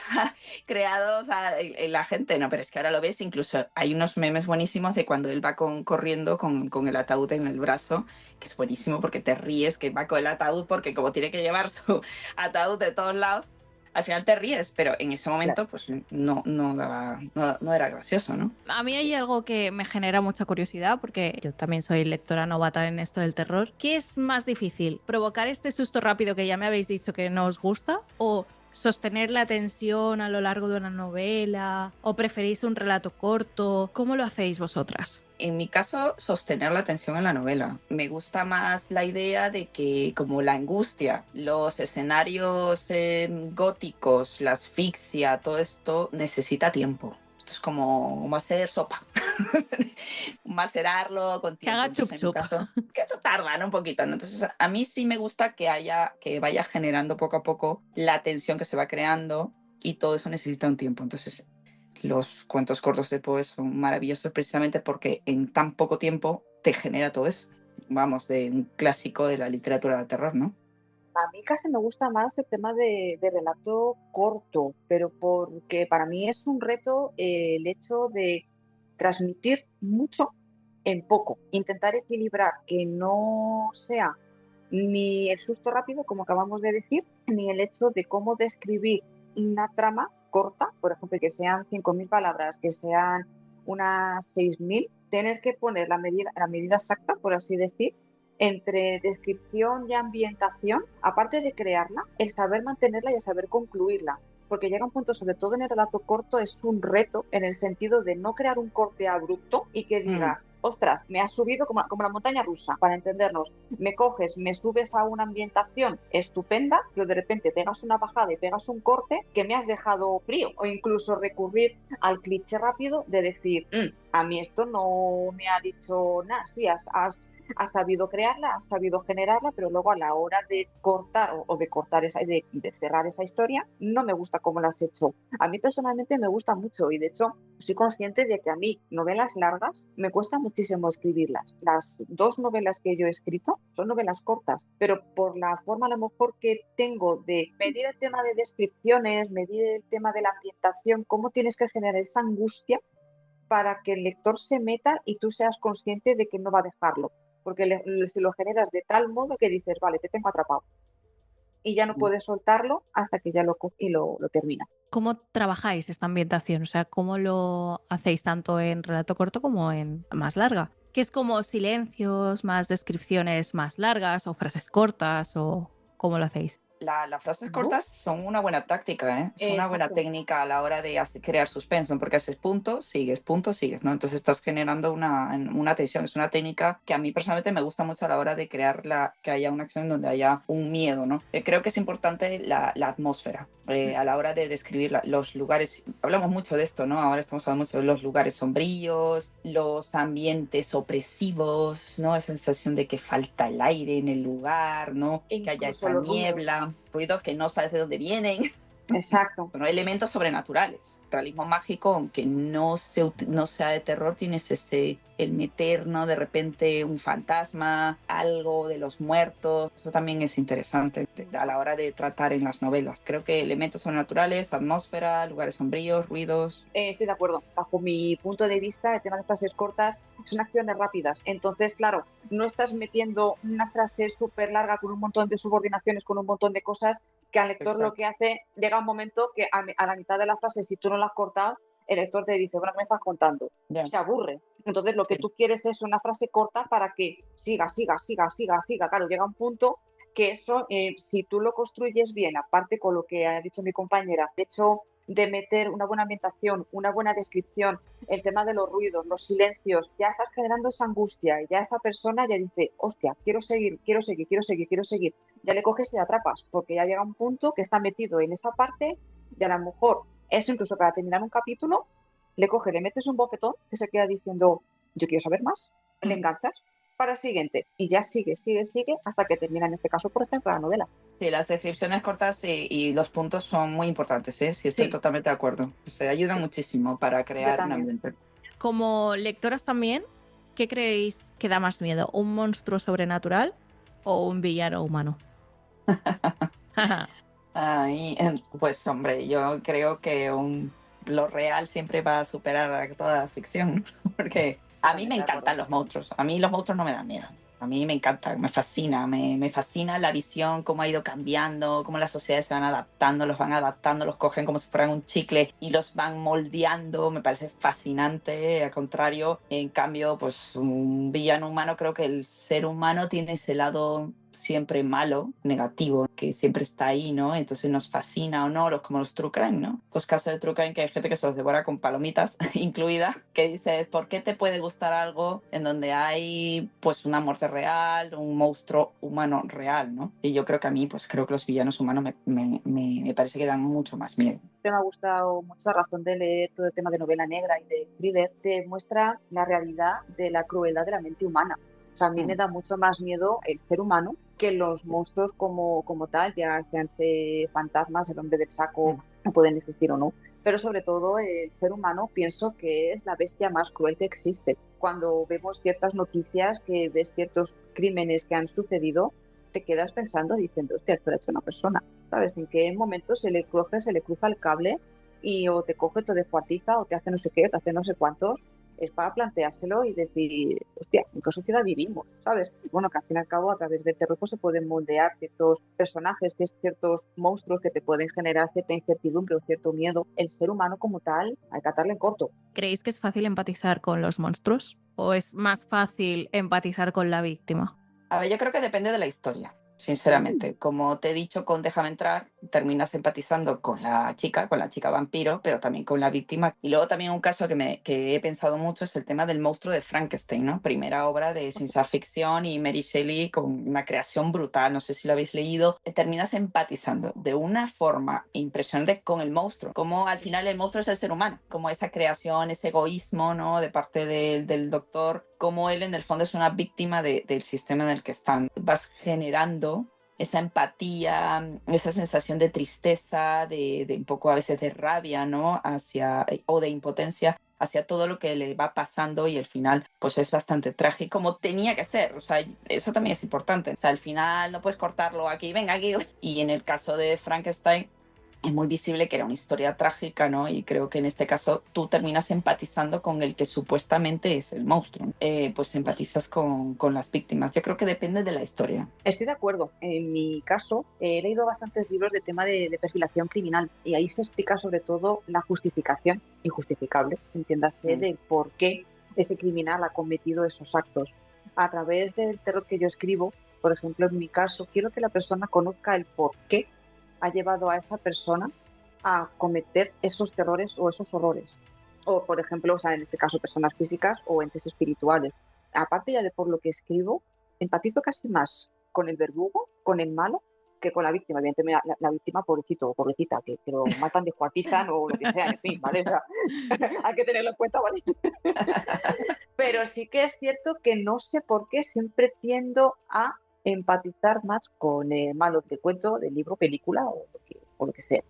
creado, o sea, la gente, no, pero es que ahora lo ves, incluso hay unos memes buenísimos de cuando él va corriendo con el ataúd en el brazo, que es buenísimo porque te ríes que va con el ataúd, porque como tiene que llevar su ataúd de todos lados, al final te ríes, pero en ese momento pues no era gracioso, ¿no?
A mí hay algo que me genera mucha curiosidad porque yo también soy lectora novata en esto del terror. ¿Qué es más difícil? ¿Provocar este susto rápido que ya me habéis dicho que no os gusta? ¿O sostener la tensión a lo largo de una novela? ¿O preferís un relato corto? ¿Cómo lo hacéis vosotras?
En mi caso, sostener la atención en la novela. Me gusta más la idea de que, como la angustia, los escenarios góticos, la asfixia, todo esto necesita tiempo. Esto es como hacer sopa. Macerarlo con tiempo.
haga
Entonces,
chup,
en mi caso, que esto tarda, ¿no? Un poquito, ¿no? Entonces, a mí sí me gusta que vaya generando poco a poco la tensión que se va creando y todo eso necesita un tiempo. Entonces, los cuentos cortos de Poe son maravillosos precisamente porque en tan poco tiempo te genera todo eso. Vamos, de un clásico de la literatura de terror, ¿no?
A mí casi me gusta más el tema de relato corto, pero porque para mí es un reto el hecho de transmitir mucho en poco, intentar equilibrar que no sea ni el susto rápido, como acabamos de decir, ni el hecho de cómo describir una trama corta, por ejemplo, que sean 5.000 palabras, que sean unas 6.000, tienes que poner la medida exacta, por así decir, entre descripción y ambientación, aparte de crearla, el saber mantenerla y el saber concluirla. Porque llega un punto, sobre todo en el relato corto, es un reto en el sentido de no crear un corte abrupto y que digas, ostras, me has subido como la montaña rusa, para entendernos. Me coges, me subes a una ambientación estupenda, pero de repente pegas una bajada y pegas un corte que me has dejado frío. O incluso recurrir al cliché rápido de decir, a mí esto no me ha dicho nada. Sí, has has sabido crearla, has sabido generarla, pero luego a la hora de cortar o de cortar de cerrar esa historia, no me gusta cómo la has hecho. A mí personalmente me gusta mucho y de hecho soy consciente de que a mí novelas largas me cuesta muchísimo escribirlas. Las 2 novelas que yo he escrito son novelas cortas, pero por la forma a lo mejor que tengo de medir el tema de descripciones, medir el tema de la ambientación, cómo tienes que generar esa angustia para que el lector se meta y tú seas consciente de que no va a dejarlo. Porque si lo generas de tal modo que dices, vale, te tengo atrapado. Y ya no puedes soltarlo hasta que ya lo termina.
¿Cómo trabajáis esta ambientación? O sea, ¿cómo lo hacéis tanto en relato corto como en más larga? ¿Que es como silencios, más descripciones más largas o frases cortas o cómo lo hacéis?
Las frases cortas son una buena táctica, ¿eh? Es una buena
Exacto.
técnica a la hora de crear suspenso, porque haces punto, sigues, ¿no? Entonces estás generando una tensión. Es una técnica que a mí personalmente me gusta mucho a la hora de crear que haya una acción donde haya un miedo, ¿no? Creo que es importante la atmósfera a la hora de describir los lugares. Hablamos mucho de esto, ¿no? Ahora estamos hablando mucho de los lugares sombríos, los ambientes opresivos, ¿no? Esa sensación de que falta el aire en el lugar, ¿no? Que haya
Incluso
esa
los
niebla. Ruidos que no sabes de dónde vienen.
Exacto.
Bueno, elementos sobrenaturales. Realismo mágico, aunque no sea de terror, tienes el meter, ¿no? De repente un fantasma, algo de los muertos. Eso también es interesante a la hora de tratar en las novelas. Creo que elementos sobrenaturales, atmósfera, lugares sombríos, ruidos.
Estoy de acuerdo. Bajo mi punto de vista, el tema de frases cortas son acciones rápidas. Entonces, claro, no estás metiendo una frase súper larga con un montón de subordinaciones, con un montón de cosas que al lector
Exacto.
lo que hace, llega un momento que a la mitad de la frase, si tú no la has cortado, el lector te dice, bueno, ¿qué me estás contando?
Yeah.
Se aburre. Entonces, lo que tú quieres es una frase corta para que siga. Claro, llega un punto que eso, si tú lo construyes bien, aparte con lo que ha dicho mi compañera, de hecho, de meter una buena ambientación, una buena descripción, el tema de los ruidos, los silencios, ya estás generando esa angustia y ya esa persona ya dice, hostia, quiero seguir. Ya le coges y le atrapas, porque ya llega un punto que está metido en esa parte y a lo mejor eso incluso para terminar un capítulo, le metes un bofetón que se queda diciendo, yo quiero saber más, le enganchas para el siguiente y ya sigue hasta que termina, en este caso, por ejemplo, la novela.
Sí, las descripciones cortas y los puntos son muy importantes, ¿eh? Sí, estoy totalmente de acuerdo. Se ayudan muchísimo para crear un ambiente.
Como lectoras también, ¿qué creéis que da más miedo? ¿Un monstruo sobrenatural o un villano humano?
Pues hombre, yo creo que lo real siempre va a superar a toda la ficción, porque a mí me encantan los monstruos. A mí los monstruos no me dan miedo. A mí me encanta, me fascina, me fascina la visión, cómo ha ido cambiando, cómo las sociedades se van adaptando, los van adaptando, los cogen como si fueran un chicle y los van moldeando. Me parece fascinante. Al contrario, en cambio, pues un villano humano, creo que el ser humano tiene ese lado siempre malo, negativo, que siempre está ahí, ¿no? Entonces nos fascina o no, como los true crime, ¿no? Estos casos de true crime que hay gente que se los devora con palomitas incluida, que dices, ¿por qué te puede gustar algo en donde hay pues una muerte real, un monstruo humano real, ¿no? Y yo creo que a mí, pues creo que los villanos humanos me parece que dan mucho más miedo.
Me ha gustado mucho a razón de leer todo el tema de novela negra y de thriller, te muestra la realidad de la crueldad de la mente humana. O sea, a mí me da mucho más miedo el ser humano que los monstruos como tal, ya sean fantasmas, el hombre del saco, pueden existir o no. Pero sobre todo el ser humano pienso que es la bestia más cruel que existe. Cuando vemos ciertas noticias, que ves ciertos crímenes que han sucedido, te quedas pensando diciendo, hostia, esto lo ha hecho una persona. ¿Sabes? En qué momento se le cruza el cable y o te coge, te descuartiza o te hace no sé qué, o te hace no sé cuántos. Es para planteárselo y decir, hostia, ¿en qué sociedad vivimos? ¿Sabes? Bueno, que al fin y al cabo a través del terror pues, se pueden moldear ciertos personajes, ciertos monstruos que te pueden generar cierta incertidumbre o cierto miedo. El ser humano como tal, hay que atarle en corto.
¿Creéis que es fácil empatizar con los monstruos? ¿O es más fácil empatizar con la víctima?
A ver, yo creo que depende de la historia. Sinceramente, como te he dicho con Déjame entrar, terminas empatizando con la chica vampiro, pero también con la víctima. Y luego también un caso que he pensado mucho es el tema del monstruo de Frankenstein, ¿no? Primera obra de ciencia ficción y Mary Shelley con una creación brutal, no sé si lo habéis leído. Terminas empatizando de una forma impresionante con el monstruo, como al final el monstruo es el ser humano, como esa creación, ese egoísmo, ¿no? De parte del doctor, cómo él en el fondo es una víctima del sistema en el que están. Vas generando esa empatía, esa sensación de tristeza, de un poco a veces de rabia, ¿no? O de impotencia hacia todo lo que le va pasando, y el final pues es bastante trágico, como tenía que ser. O sea, eso también es importante. O sea, al final no puedes cortarlo aquí, venga aquí. Y en el caso de Frankenstein es muy visible que era una historia trágica, ¿no? Y creo que en este caso tú terminas empatizando con el que supuestamente es el monstruo. Pues empatizas con las víctimas. Yo creo que depende de la historia.
Estoy de acuerdo. En mi caso, he leído bastantes libros de tema de perfilación criminal y ahí se explica sobre todo la justificación injustificable, entiéndase, del por qué ese criminal ha cometido esos actos. A través del terror que yo escribo, por ejemplo, en mi caso, quiero que la persona conozca el por qué ha llevado a esa persona a cometer esos terrores o esos horrores. O, por ejemplo, o sea, en este caso, personas físicas o entes espirituales. Aparte ya de por lo que escribo, empatizo casi más con el verdugo, con el malo, que con la víctima. Evidentemente, la víctima, pobrecito o pobrecita, que lo matan, descuartizan o lo que sea, en fin, ¿vale? O sea, hay que tenerlo en cuenta, ¿vale? Pero sí que es cierto que no sé por qué siempre tiendo a empatizar más con el malo del cuento, del libro, película o lo que sea.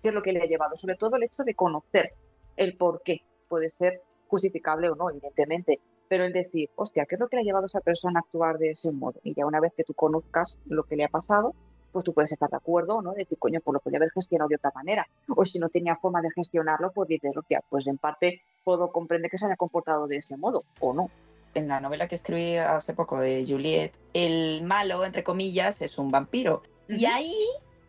¿Qué es lo que le ha llevado? Sobre todo el hecho de conocer el por qué. Puede ser justificable o no, evidentemente, pero el decir, hostia, ¿qué es lo que le ha llevado a esa persona a actuar de ese modo? Y ya una vez que tú conozcas lo que le ha pasado, pues tú puedes estar de acuerdo o no, decir, coño, pues lo podía haber gestionado de otra manera. O si no tenía forma de gestionarlo, pues dices, hostia, pues en parte puedo comprender que se haya comportado de ese modo, o no.
En la novela que escribí hace poco de Juliet, el malo, entre comillas, es un vampiro. Y ahí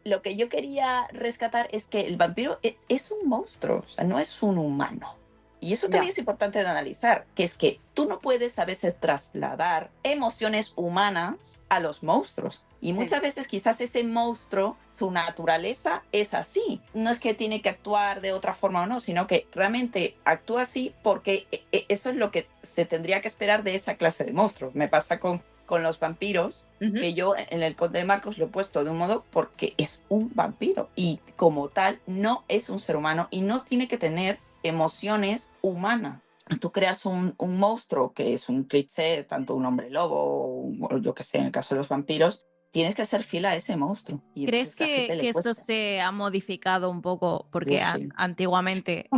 lo que yo quería rescatar es que el vampiro es un monstruo, o sea, no es un humano. Y eso también es importante de analizar, que es que tú no puedes a veces trasladar emociones humanas a los monstruos. Y muchas veces quizás ese monstruo, su naturaleza es así. No es que tiene que actuar de otra forma o no, sino que realmente actúa así porque eso es lo que se tendría que esperar de esa clase de monstruos. Me pasa con los vampiros, que yo en el Conde de Marcos lo he puesto de un modo porque es un vampiro y como tal no es un ser humano y no tiene que tener emociones humanas. Tú creas un monstruo que es un cliché, tanto un hombre lobo o yo que sé, en el caso de los vampiros, tienes que ser fiel a ese monstruo. Y
¿Crees que esto se ha modificado un poco? Porque antiguamente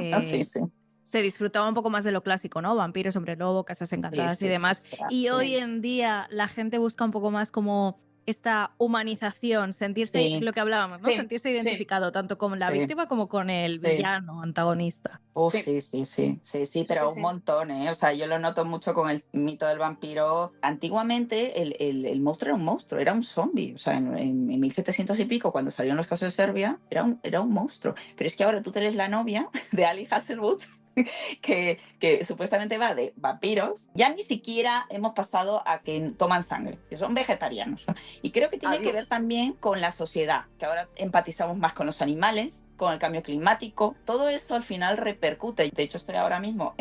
se disfrutaba un poco más de lo clásico, ¿no? Vampiros, hombre lobo, casas encantadas y demás. Y hoy en día la gente busca un poco más como esta humanización, sentirse, lo que hablábamos, ¿no? Sentirse identificado tanto con la víctima como con el villano, antagonista.
Sí, pero un montón, ¿eh? O sea, yo lo noto mucho con el mito del vampiro. Antiguamente el monstruo era un monstruo, era un zombie. O sea, en 1700 y pico, cuando salieron los casos de Serbia, era un monstruo. Pero es que ahora tú te eres la novia de Ali Hasselwood, que supuestamente va de vampiros. Ya ni siquiera hemos pasado a que toman sangre, que son vegetarianos, ¿no? Y creo que tiene que ver también con la sociedad, que ahora empatizamos más con los animales, con el cambio climático. Todo eso al final repercute. De hecho, estoy ahora mismo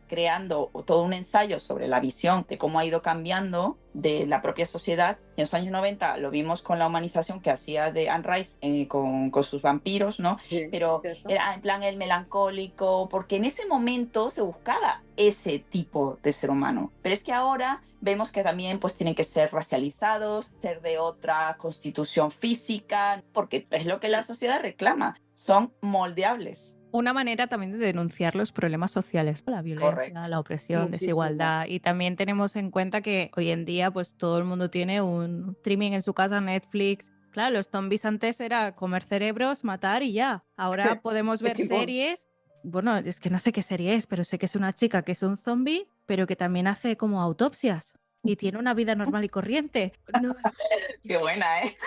creando todo un ensayo sobre la visión de cómo ha ido cambiando de la propia sociedad. En los años 90 lo vimos con la humanización que hacía de Anne Rice con sus vampiros, ¿no? Pero era en plan el melancólico, porque en ese momento se buscaba ese tipo de ser humano. Pero es que ahora vemos que también pues tienen que ser racializados, ser de otra constitución física, porque es lo que la sociedad reclama. Son moldeables.
Una manera también de denunciar los problemas sociales, la violencia, la opresión, desigualdad. Y también tenemos en cuenta que hoy en día pues todo el mundo tiene un streaming en su casa, Netflix. Claro, los zombies antes era comer cerebros, matar y ya. Ahora podemos ver series. Bueno, es que no sé qué serie es, pero sé que es una chica que es un zombie, pero que también hace como autopsias. Y tiene una vida normal y corriente. No.
Qué buena, ¿eh?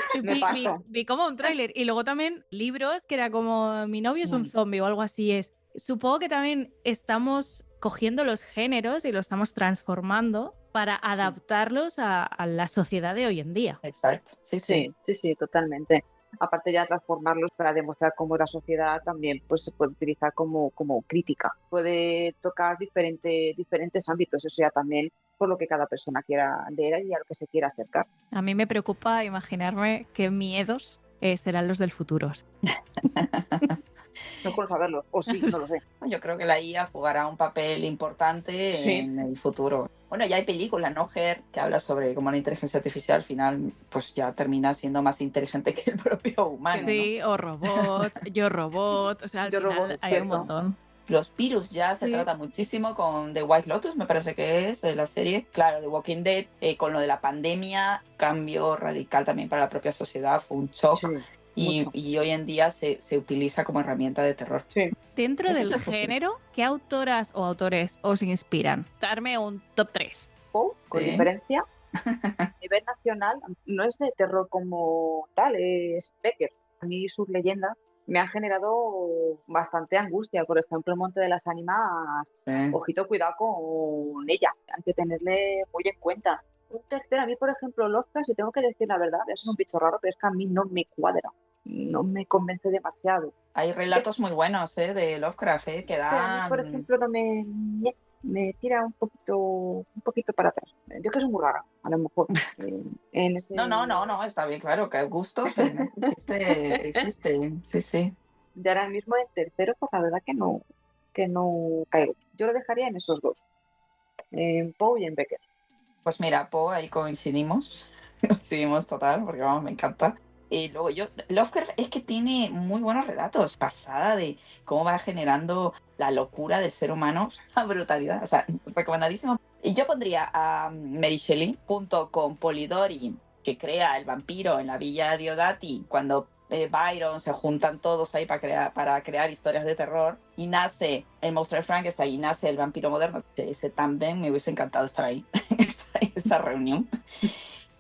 Vi como un tráiler. Y luego también libros que era como mi novio es un zombie o algo así es. Supongo que también estamos cogiendo los géneros y los estamos transformando para adaptarlos a la sociedad de hoy en día.
Exacto. Sí,
totalmente. Aparte ya transformarlos para demostrar cómo la sociedad también pues, se puede utilizar como crítica. Puede tocar diferentes ámbitos, eso ya también por lo que cada persona quiera leer y a lo que se quiera acercar.
A mí me preocupa imaginarme qué miedos serán los del futuro.
Mejor no saberlo. O sí, no lo sé.
Yo creo que la IA jugará un papel importante
Sí.
en el futuro. Bueno, ya hay películas, ¿no? Her, que habla sobre cómo la inteligencia artificial al final pues ya termina siendo más inteligente que el propio humano, ¿no?
Sí, o robots, yo robot, o sea, al
Yo
final
robot,
hay un
cierto.
montón.
Los virus ya se
Sí.
trata muchísimo con The White Lotus, me parece que es de la serie. Claro, The Walking Dead, con lo de la pandemia, cambio radical también para la propia sociedad, fue un shock.
Sí, mucho.
Y hoy en día se utiliza como herramienta de terror.
Sí.
Dentro
Ese es
del
el futuro.
género, ¿qué autoras o autores os inspiran? Darme un top 3.
Poe, con
Sí.
diferencia. A nivel nacional, no es de terror como tal, es Becker. A mí sus leyendas me han generado bastante angustia. Por ejemplo, el Monte de las Ánimas,
Sí.
ojito, cuidado con ella, hay que tenerle muy en cuenta. Un tercero, a mí, por ejemplo, Lovecraft, si tengo que decir la verdad, es un bicho raro, pero es que a mí no me cuadra, no me convence demasiado.
Hay relatos muy buenos de Lovecraft que
Pero a mí, por
dan...
ejemplo, no me tira un poquito para atrás. Yo que soy muy rara, a lo mejor. En ese...
No, está bien, claro, que hay gustos, felizmente existe, sí, sí.
De ahora mismo en tercero, pues la verdad que no caigo. Yo lo dejaría en esos dos, en Poe y en Becker.
Pues mira, Poe, ahí coincidimos, coincidimos total, porque vamos, me encanta. Y luego Lovecraft es que tiene muy buenos relatos, pasada de cómo va generando la locura del ser humano, la brutalidad, o sea, recomendadísimo. Y yo pondría a Mary Shelley junto con Polidori, que crea el vampiro en la villa Diodati, cuando Byron se juntan todos ahí para crear historias de terror, y nace el monstruo de Frankenstein y nace el vampiro moderno. Ese tándem me hubiese encantado estar ahí, esa reunión.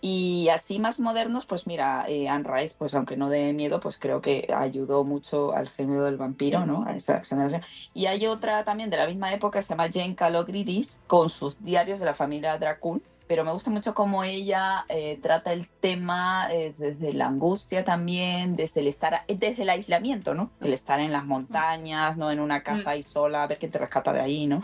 Y así más modernos, pues mira, Anne Rice, pues aunque no dé miedo, pues creo que ayudó mucho al género del vampiro,
Sí.
¿no? A esa generación. Y hay otra también de la misma época, se llama Jane Calogridis, con sus diarios de la familia Dracul. Pero me gusta mucho cómo ella trata el tema desde la angustia también, desde el aislamiento, ¿no? El estar en las montañas, no en una casa ahí sola, a ver quién te rescata de ahí, ¿no?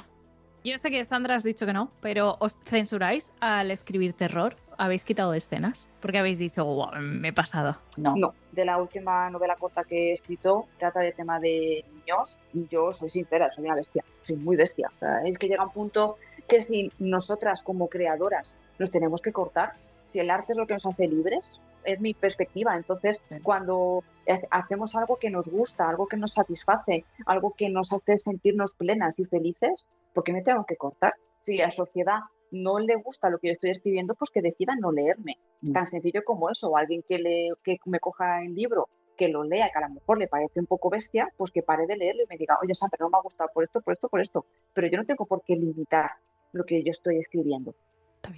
Yo sé que Sandra has dicho que no, pero ¿os censuráis al escribir terror? ¿Habéis quitado escenas? Porque habéis dicho, wow, me he pasado.
No, de la última novela corta que he escrito, trata de tema de niños. Yo soy sincera, soy una bestia, soy muy bestia. O sea, es que llega un punto que si nosotras como creadoras nos tenemos que cortar, si el arte es lo que nos hace libres, es mi perspectiva. Entonces, cuando hacemos algo que nos gusta, algo que nos satisface, algo que nos hace sentirnos plenas y felices, ¿por qué me tengo que cortar? Si a la sociedad no le gusta lo que yo estoy escribiendo, pues que decida no leerme. Tan sencillo como eso, o alguien que me coja el libro, que lo lea, que a lo mejor le parece un poco bestia, pues que pare de leerlo y me diga, oye Sandra, no me ha gustado por esto, por esto, por esto. Pero yo no tengo por qué limitar lo que yo estoy escribiendo.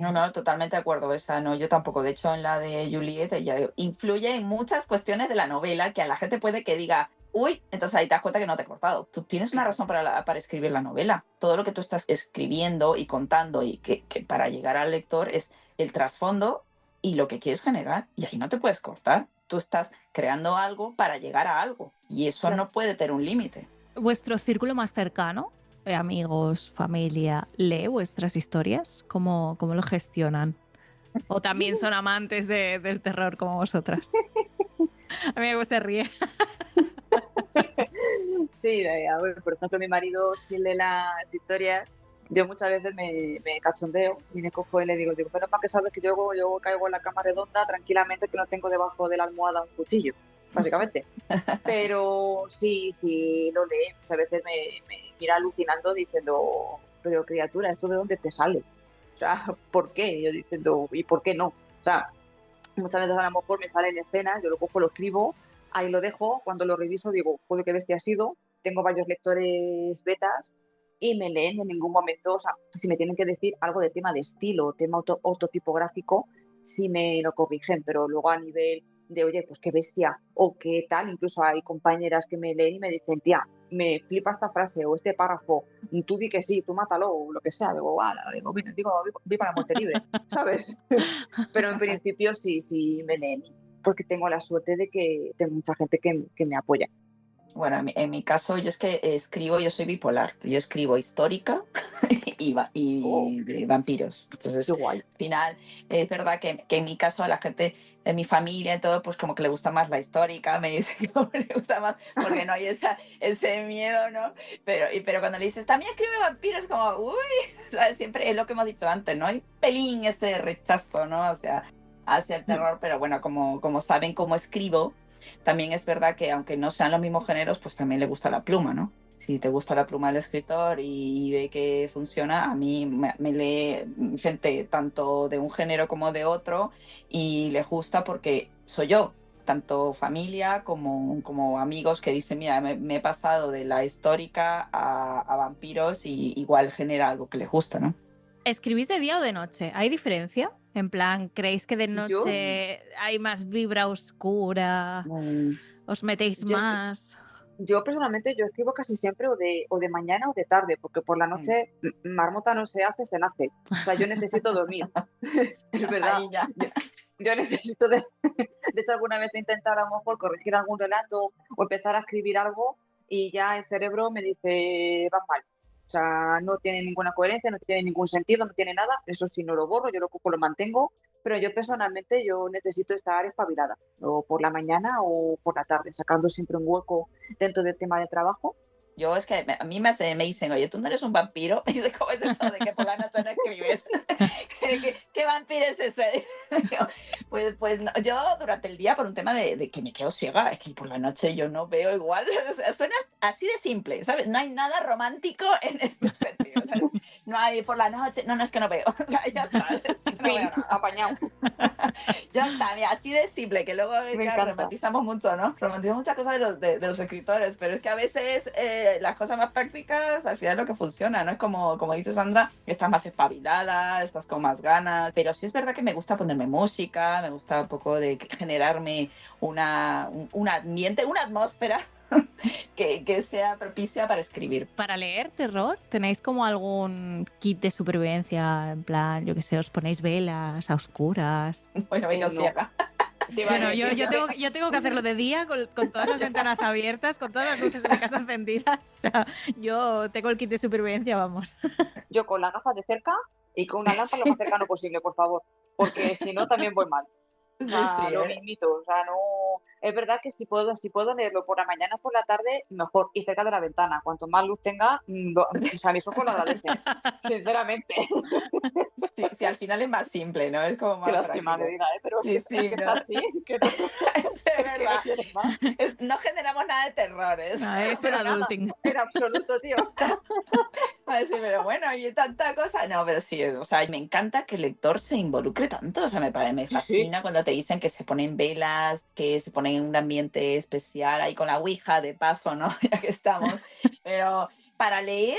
No, totalmente de acuerdo, esa no, yo tampoco. De hecho, en la de Juliet, ella influye en muchas cuestiones de la novela que a la gente puede que diga, uy, entonces ahí te das cuenta que no te he cortado. Tú tienes una razón para escribir la novela. Todo lo que tú estás escribiendo y contando y que para llegar al lector es el trasfondo y lo que quieres generar. Y ahí no te puedes cortar. Tú estás creando algo para llegar a algo. Y eso no puede tener un límite.
¿Vuestro círculo más cercano, amigos, familia, lee vuestras historias? ¿Cómo lo gestionan? ¿O también son amantes del terror como vosotras? A mí me se ríe.
Sí, a ver, por ejemplo, mi marido sí lee las historias. Yo muchas veces me cachondeo y me cojo y le digo, pero para que sabes que yo caigo en la cama redonda tranquilamente, que no tengo debajo de la almohada un cuchillo, básicamente. Pero sí lo lee. Muchas veces me mira alucinando diciendo, pero criatura, ¿esto de dónde te sale? O sea, ¿por qué? Y yo diciendo, ¿y por qué no? O sea, muchas veces a lo mejor me salen escenas, yo lo cojo, lo escribo, ahí lo dejo, cuando lo reviso digo, joder, qué bestia ha sido, tengo varios lectores betas y me leen en ningún momento, o sea, si me tienen que decir algo de tema de estilo, tema ortotipográfico, sí me lo corrigen, pero luego a nivel de, oye, pues qué bestia, o qué tal, incluso hay compañeras que me leen y me dicen, tía, me flipa esta frase o este párrafo, y tú di que sí, tú mátalo, o lo que sea, digo, viva la muerte libre, ¿sabes? Pero en principio sí me leen, porque tengo la suerte de que tengo mucha gente que me apoya.
Bueno, en mi caso, yo es que escribo, yo soy bipolar. Yo escribo histórica
Oh,
y de vampiros.
qué
Entonces,
guay.
al final, es verdad que en mi caso, a la gente de mi familia y todo, pues como que le gusta más la histórica, me dice que como le gusta más, porque no hay ese miedo, ¿no? Pero cuando le dices, también escribe vampiros, como, uy, ¿sabes? Siempre es lo que hemos dicho antes, ¿no? Hay pelín ese rechazo, ¿no? O sea, hacia el terror, pero bueno, como saben cómo escribo, también es verdad que aunque no sean los mismos géneros, pues también le gusta la pluma, ¿no? Si te gusta la pluma del escritor y ve que funciona, a mí me lee gente tanto de un género como de otro y le gusta porque soy yo, tanto familia como amigos que dicen, mira, me he pasado de la histórica a vampiros y igual genera algo que les gusta, ¿no?
¿Escribís de día o de noche? ¿Hay diferencia? En plan, ¿creéis que de
Yo,
noche hay más vibra oscura?
Mm,
¿Os metéis
yo, es que-
más?
yo personalmente yo escribo casi siempre o de mañana o de tarde, porque por la
mm.
noche marmota no se hace, se nace. O sea, yo necesito dormir. Es verdad.
Ahí ya.
Yo necesito de hecho, alguna vez he intentado a lo mejor corregir algún relato o empezar a escribir algo y ya el cerebro me dice, vas mal. O sea, no tiene ninguna coherencia, no tiene ningún sentido, no tiene nada. Eso sí, no lo borro, yo lo ocupo, lo mantengo. Pero yo personalmente, yo necesito estar espabilada, o por la mañana o por la tarde, sacando siempre un hueco dentro del tema de trabajo.
Yo es que a mí me dicen, oye, ¿tú no eres un vampiro? Y dice, ¿cómo es eso de que por la noche no escribes? ¿Qué vampiro es ese? Yo, pues no, yo durante el día por un tema de que me quedo ciega, es que por la noche yo no veo igual. O sea, suena así de simple, ¿sabes? No hay nada romántico en este sentido, ¿sabes? No hay por la noche, no, es que no veo. O sea, ya está, es que no veo
Fin,
nada.
apañado.
Ya está, mira, así de simple, que luego
Me
claro,
encanta.
romantizamos mucho, ¿no? Romantizamos muchas cosas de los escritores, pero es que a veces las cosas más prácticas al final es lo que funciona, ¿no? Es como dice Sandra, estás más espabilada, estás con más ganas, pero sí es verdad que me gusta ponerme música, me gusta un poco de generarme un ambiente, una atmósfera que sea propicia para escribir.
Para leer terror, ¿tenéis como algún kit de supervivencia? En plan, yo qué sé, os ponéis velas a oscuras.
Bueno, me quedo
No.
ciega.
Te iba a
Bueno, yo,
decir,
yo, tengo, yo tengo que hacerlo de día con todas las ventanas abiertas, con todas las luces de mi casa encendidas. O sea, yo tengo el kit de supervivencia, vamos.
yo con las gafas de cerca y con una lámpara lo más cercano posible, por favor, porque si no también voy mal. O
Sí, sí,
sea, lo mismito, o sea, no. Es verdad que si puedo leerlo por la mañana o por la tarde, mejor, y cerca de la ventana. Cuanto más luz tenga, o sea, mis ojos lo agradecen, sinceramente.
Sí, sí, al final es más simple, ¿no? Es como
Qué
más
lástima me
práctico.
diga, ¿eh? Pero
Sí,
es
sí,
que es
no.
así, que no,
Es de
¿qué me
verdad.
quieres más?
No generamos nada de terrores.
No, es el
Pero nada,
adulting.
en absoluto, tío.
Sí, pero bueno, y tanta cosa. No, pero sí, o sea, me encanta que el lector se involucre tanto. O sea, me
Sí, sí.
fascina cuando te dicen que se ponen velas, que se ponen en un ambiente especial, ahí con la ouija de paso, ¿no? Ya que estamos. Pero para leer,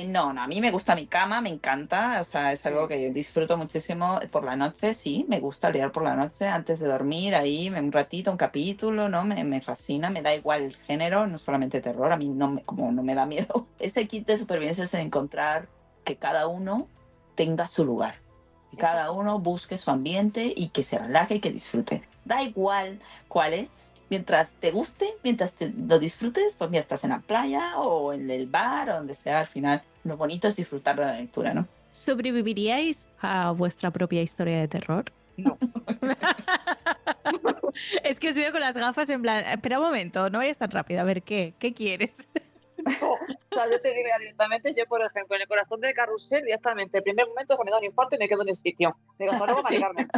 no, a mí me gusta mi cama, me encanta. O sea, es algo que disfruto muchísimo por la noche, sí, me gusta leer por la noche antes de dormir, ahí un ratito, un capítulo, ¿no? Me fascina, me da igual el género, no solamente terror, a mí como no me da miedo. Ese kit de supervivencia es encontrar que cada uno tenga su lugar, que cada uno busque su ambiente y que se relaje y que disfrute. Da igual cuál es, mientras te guste, mientras lo disfrutes, pues mira, estás en la playa o en el bar o donde sea, al final lo bonito es disfrutar de la lectura, ¿no?
¿Sobreviviríais a vuestra propia historia de terror?
No.
Es que os veo con las gafas en plan, espera un momento, no vayas tan rápido, a ver, ¿qué quieres?
No, o sea, yo te digo ya directamente, yo por ejemplo, en el corazón del carrusel, directamente, el primer momento se me da un infarto y me quedo en el sitio. Digo, hasta luego, Mari
Sí,
Carmen.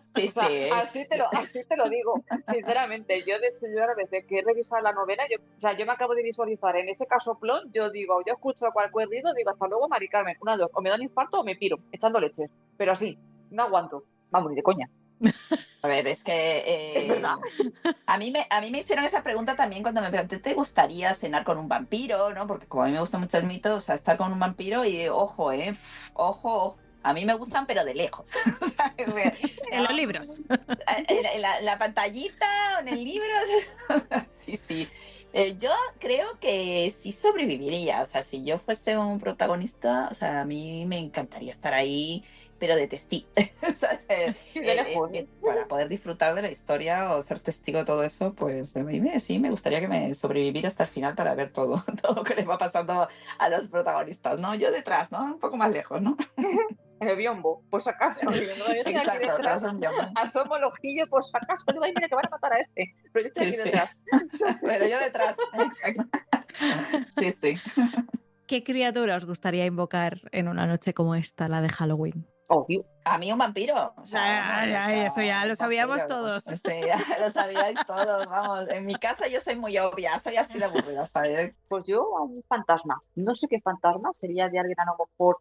sí,
O sea,
sí.
así te lo digo, sinceramente. Yo, de hecho, yo a la vez que he revisado la novela, yo me acabo de visualizar en ese caso plon, yo digo, yo escucho cualquier ruido, digo, hasta luego, Mari Carmen. Una de dos, o me da un infarto o me piro, echando leches. Pero así, no aguanto. Vamos, ni de coña.
A ver, es que
Es verdad.
a mí me hicieron esa pregunta también cuando me pregunté, ¿te gustaría cenar con un vampiro? ¿No? Porque como a mí me gusta mucho el mito, o sea, estar con un vampiro y ojo, ojo, ojo. A mí me gustan, pero de lejos. O sea,
En los libros.
en la pantallita o en el libro. Sí, sí. Yo creo que sí sobreviviría. O sea, si yo fuese un protagonista, o sea, a mí me encantaría estar ahí, pero de testigo. O sea,
Y de lejos, ¿eh?
para poder disfrutar de la historia o ser testigo de todo eso, pues a mí sí me gustaría que me sobreviviera hasta el final para ver todo, todo lo que les va pasando a los protagonistas, ¿no? Yo detrás, ¿no? Un poco más lejos, ¿no?
En el biombo, por si acaso. Digo, no, yo estoy aquí
Exacto,
detrás,
todos son llamas.
asomo el ojillo por si acaso. Digo, ay, mira que van a matar a este. Pero yo estoy
Sí,
aquí
sí.
detrás.
Pero yo detrás, exacto. Sí, sí.
¿Qué criatura os gustaría invocar en una noche como esta, la de Halloween?
Obvio.
A mí un vampiro. O sea,
Ay,
vamos,
ay,
o
eso
sea,
ya lo
un
sabíamos
vampiro.
todos.
Sí, ya lo sabíais todos, vamos. En mi casa yo soy muy obvia, soy así de aburrida, ¿sabes?
Pues yo a un fantasma. No sé qué fantasma, sería de alguien a lo mejor,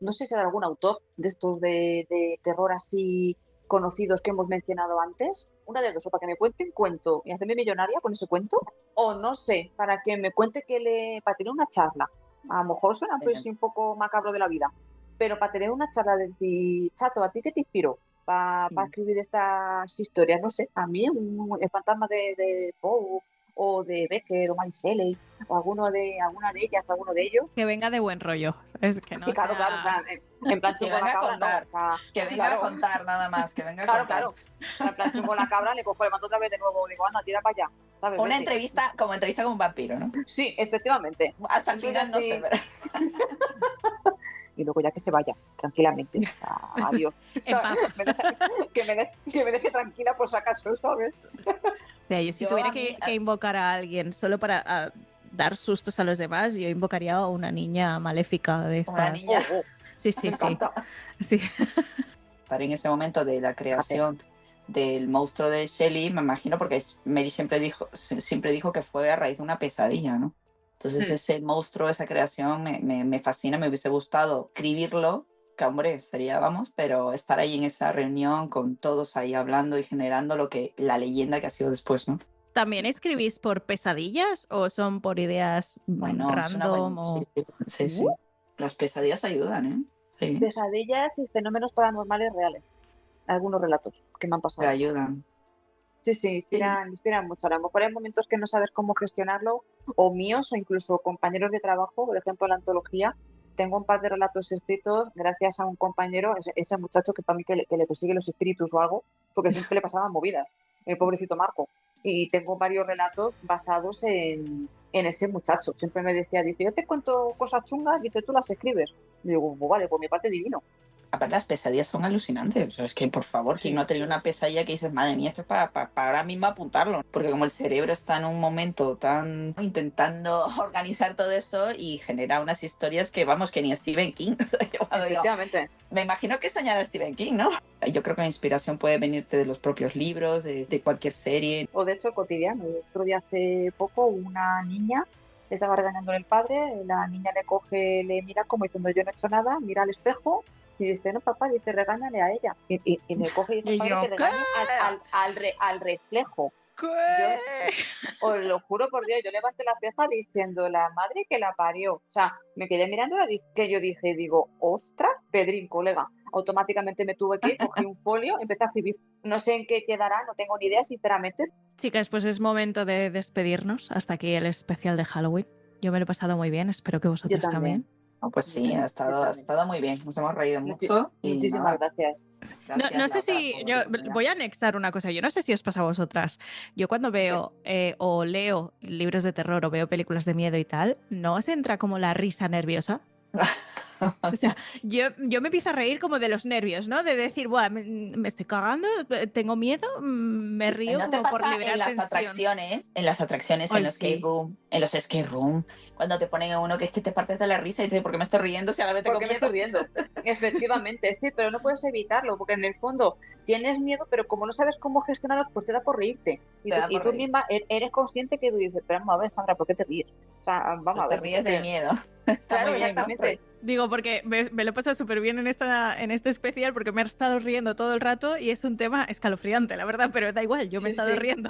no sé si de algún autor de estos de terror así conocidos que hemos mencionado antes. Una de dos, o para que me cuente un cuento y hacerme millonaria con ese cuento, o no sé, para que me cuente para tener una charla. A lo mejor suena pues, un poco macabro de la vida, pero para tener una charla de decir, Chato, ¿a ti qué te inspiró para escribir estas historias? No sé, a mí el fantasma de Poe o de Becker o Mary Shelley o alguna de ellas, alguno de ellos.
Que venga de buen rollo. Es que no
Sí, claro,
sea-
claro, o sea, en plan
Que
chungo la
venga a
cabra, no,
contar.
o sea,
Que venga
claro,
a contar nada más, que venga a
claro,
contar.
claro, en plan chungo la cabra, le cojo, le mando otra vez de nuevo, digo, anda, tira para allá, ¿sabes?
Una
Vete.
entrevista con un vampiro, ¿no?
Sí, efectivamente.
Hasta el
Entonces,
final no
así-
sé, pero...
Y luego ya que se vaya, tranquilamente. Adiós.
En paz.
Que me deje tranquila por si acaso, ¿sabes?
O sea, yo si
Yo
tuviera
a mí-
que invocar a alguien solo para dar sustos a los demás, yo invocaría a una niña maléfica de estas.
Una niña.
Oh,
Sí,
me
sí, sí.
encanta.
Sí.
Estar en ese momento de la creación del monstruo de Shelley, me imagino, porque Mary siempre dijo que fue a raíz de una pesadilla, ¿no? Entonces ese monstruo, esa creación me fascina, me hubiese gustado escribirlo, que hombre, sería, vamos, pero estar ahí en esa reunión con todos ahí hablando y generando la leyenda que ha sido después, ¿no?
¿También escribís por pesadillas o son por ideas
Bueno, es una
random?
buena... Sí. Las pesadillas ayudan, ¿eh? Sí,
Pesadillas y fenómenos paranormales reales. Algunos relatos que me han
te
pasado.
ayudan.
Sí, inspiran mucho. A lo mejor hay momentos que no sabes cómo gestionarlo, o míos, o incluso compañeros de trabajo, por ejemplo, la antología. Tengo un par de relatos escritos gracias a un compañero, ese muchacho que para mí que le persigue los espíritus o algo, porque siempre le pasaban movidas, el pobrecito Marco. Y tengo varios relatos basados en ese muchacho. Siempre me dice, yo te cuento cosas chungas, dice, tú las escribes. Y digo, pues vale, por mi parte divino.
Aparte, las pesadillas son alucinantes. O sea, es que, por favor,
Sí.
quien no ha tenido una pesadilla que dices, madre mía, esto es para ahora mismo apuntarlo. Porque como el cerebro está en un momento tan intentando organizar todo eso y genera unas historias que, vamos, que ni Stephen King. O sea, yo cuando digo,
Efectivamente.
me imagino que soñara Stephen King, ¿no? Yo creo que la inspiración puede venirte de los propios libros, de cualquier serie.
O de hecho cotidiano. El otro día hace poco una niña estaba regañando al padre, la niña le coge, le mira como diciendo yo no he hecho nada, mira al espejo y dice, no papá, dice regáñale a ella. Y le coge y dice,
¿Y
padre,
yo
que regañe al reflejo. Os lo juro por Dios, yo levanté la ceja diciendo la madre que la parió. O sea, me quedé mirándola que yo dije, digo, ostras, Pedrín, colega. Automáticamente me tuve que ir, cogí un folio, empecé a escribir. No sé en qué quedará, no tengo ni idea, sinceramente.
Chicas, pues es momento de despedirnos. Hasta aquí el especial de Halloween. Yo me lo he pasado muy bien, espero que vosotros
Yo también.
Oh, pues sí, ha estado muy bien. Nos hemos reído mucho. Y
Muchísimas gracias.
Gracias,
No sé
Laura,
si,
por
yo
la oportunidad.
voy a anexar una cosa, yo no sé si os pasa a vosotras. Yo cuando veo o leo libros de terror o veo películas de miedo y tal, ¿no os entra como la risa nerviosa? O sea, yo me empiezo a reír como de los nervios, ¿no? De decir, buah, me estoy cagando, tengo miedo, me río
¿No te
como por
pasa
liberar
en las
tensión.
atracciones, en
Ay,
los
sí.
escape room, en los escape room, cuando te ponen a uno que es que te partes de la risa y dices, ¿por qué me estoy riendo si a la vez tengo
Porque me
miedo?
estoy riendo. Efectivamente, sí, pero no puedes evitarlo, porque en el fondo tienes miedo, pero como no sabes cómo gestionarlo, pues te da por reírte. Y
Te da
tú
por reír.
misma eres consciente que tú dices, pero vamos a ver, Sandra, ¿por qué te ríes? O sea, vamos a
Te
ver.
ríes del miedo. Está
Claro,
muy bien, ¿no?
exactamente.
Digo, porque me lo he pasado súper bien en este especial porque me he estado riendo todo el rato y es un tema escalofriante, la verdad, pero da igual, yo me he
Sí,
estado
sí.
riendo.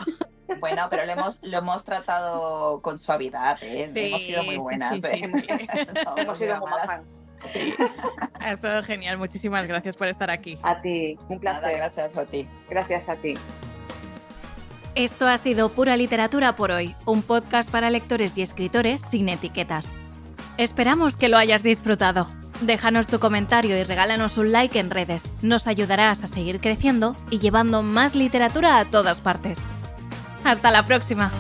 Bueno, pero lo hemos tratado con suavidad, ¿eh?
Sí,
hemos sido muy
sí,
buenas.
sí,
¿eh?
sí, sí.
No,
Hemos sido muy
malas.
majas.
Ha estado genial, muchísimas gracias por estar aquí.
A ti, un
Nada,
placer.
gracias a ti.
Gracias a ti.
Esto ha sido Pura Literatura por hoy, un podcast para lectores y escritores sin etiquetas. Esperamos que lo hayas disfrutado. Déjanos tu comentario y regálanos un like en redes. Nos ayudarás a seguir creciendo y llevando más literatura a todas partes. ¡Hasta la próxima!